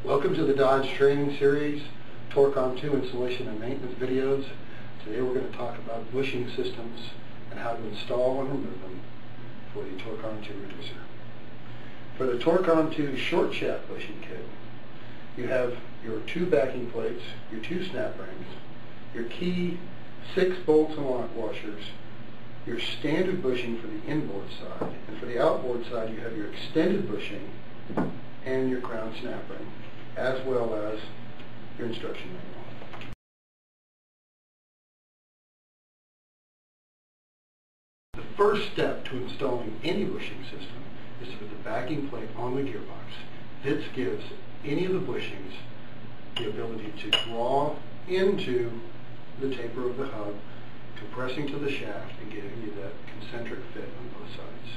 Welcome to the Dodge Training Series, Torque on 2 installation and maintenance videos. Today we're going to talk about bushing systems and how to install and remove them for the Torque on 2 reducer. For the Torque on 2 short shaft bushing kit, you have your 2 backing plates, your 2 snap rings, your key 6 bolts and lock washers, your standard bushing for the inboard side, and for the outboard side you have your extended bushing and your crown snap ring, as well as your instruction manual. The first step to installing any bushing system is to put the backing plate on the gearbox. This gives any of the bushings the ability to draw into the taper of the hub, compressing to the shaft and giving you that concentric fit on both sides.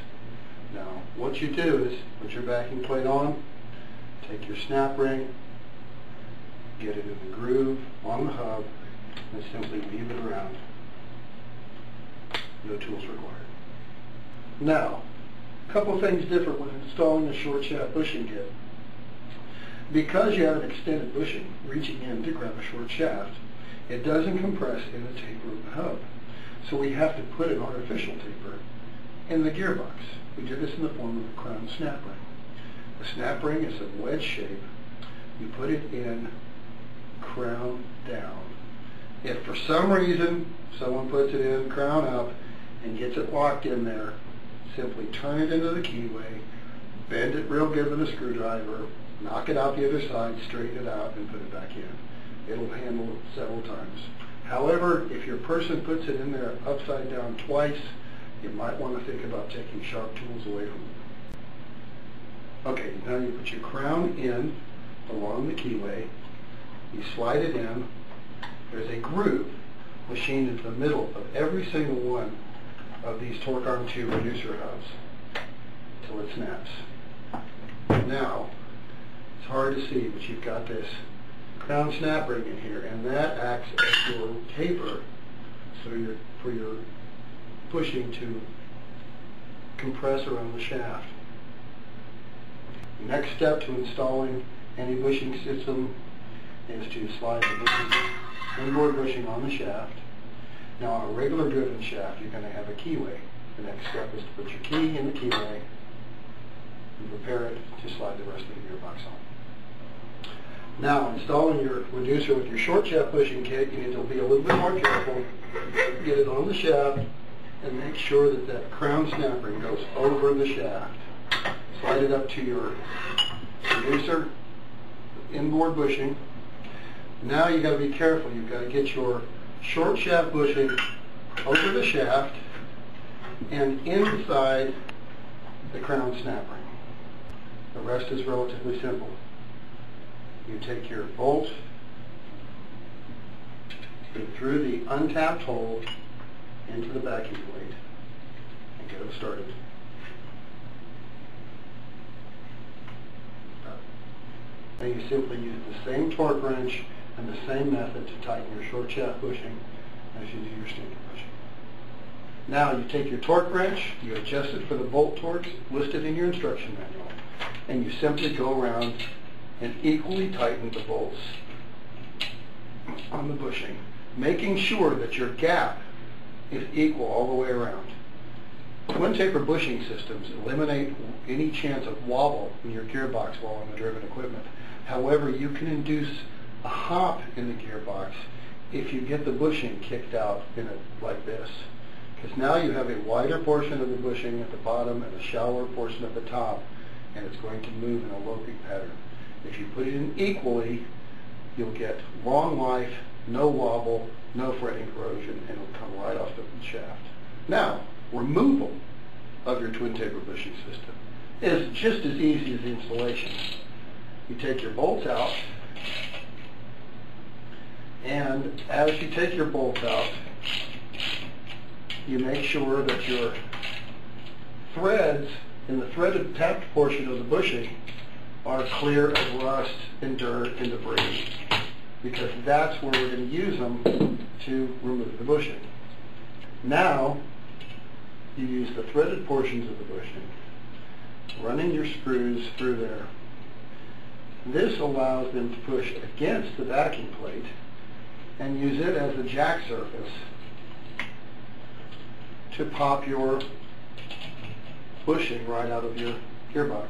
Now, what you do is put your backing plate on, take your snap ring, get it in the groove on the hub, and simply weave it around. No tools required. Now, a couple things different when installing a short shaft bushing kit. Because you have an extended bushing reaching in to grab a short shaft, it doesn't compress in the taper of the hub. So we have to put an artificial taper in the gearbox. We do this in the form of a crown snap ring. The snap ring is a wedge shape. You put it in crown down. If for some reason someone puts it in crown up and gets it locked in there, simply turn it into the keyway, bend it real good with a screwdriver, knock it out the other side, straighten it out, and put it back in. It'll handle it several times. However, if your person puts it in there upside down twice, you might want to think about taking sharp tools away from it. Okay, now you put your crown in along the keyway, you slide it in, there's a groove machined into the middle of every single one of these Torque on 2 reducer hubs until it snaps. Now, it's hard to see, but you've got this crown snap ring in here, and that acts as your taper for your bushing to compress around the shaft. The next step to installing any bushing system is to slide the inboard bushing on the shaft. Now on a regular driven shaft you're going to have a keyway. The next step is to put your key in the keyway and prepare it to slide the rest of the gearbox on. Now, installing your reducer with your short shaft bushing kit, you need to be a little bit more careful. Get it on the shaft and make sure that that crown snap ring goes over the shaft. Slide it up to your reducer, inboard bushing. Now you've got to be careful. You've got to get your short shaft bushing over the shaft and inside the crown snap ring. The rest is relatively simple. You take your bolt, go through the untapped hole into the backing plate, and get it started. And you simply use the same torque wrench and the same method to tighten your short shaft bushing as you do your standard bushing. Now you take your torque wrench, you adjust it for the bolt torques listed in your instruction manual, and you simply go around and equally tighten the bolts on the bushing, making sure that your gap is equal all the way around. Twin taper bushing systems eliminate any chance of wobble in your gearbox while on the driven equipment. However, you can induce a hop in the gearbox if you get the bushing kicked out in it like this. Because now you have a wider portion of the bushing at the bottom and a shallower portion at the top, and it's going to move in a loping pattern. If you put it in equally, you'll get long life, no wobble, no fretting corrosion, and it'll come right off the shaft. Now, removal of your twin taper bushing system is just as easy as the installation. You take your bolts out, and as you take your bolts out, you make sure that your threads in the threaded tapped portion of the bushing are clear of rust and dirt and debris, because that's where we're going to use them to remove the bushing. Now, you use the threaded portions of the bushing, running your screws through there, This allows them to push against the backing plate and use it as a jack surface to pop your bushing right out of your gearbox.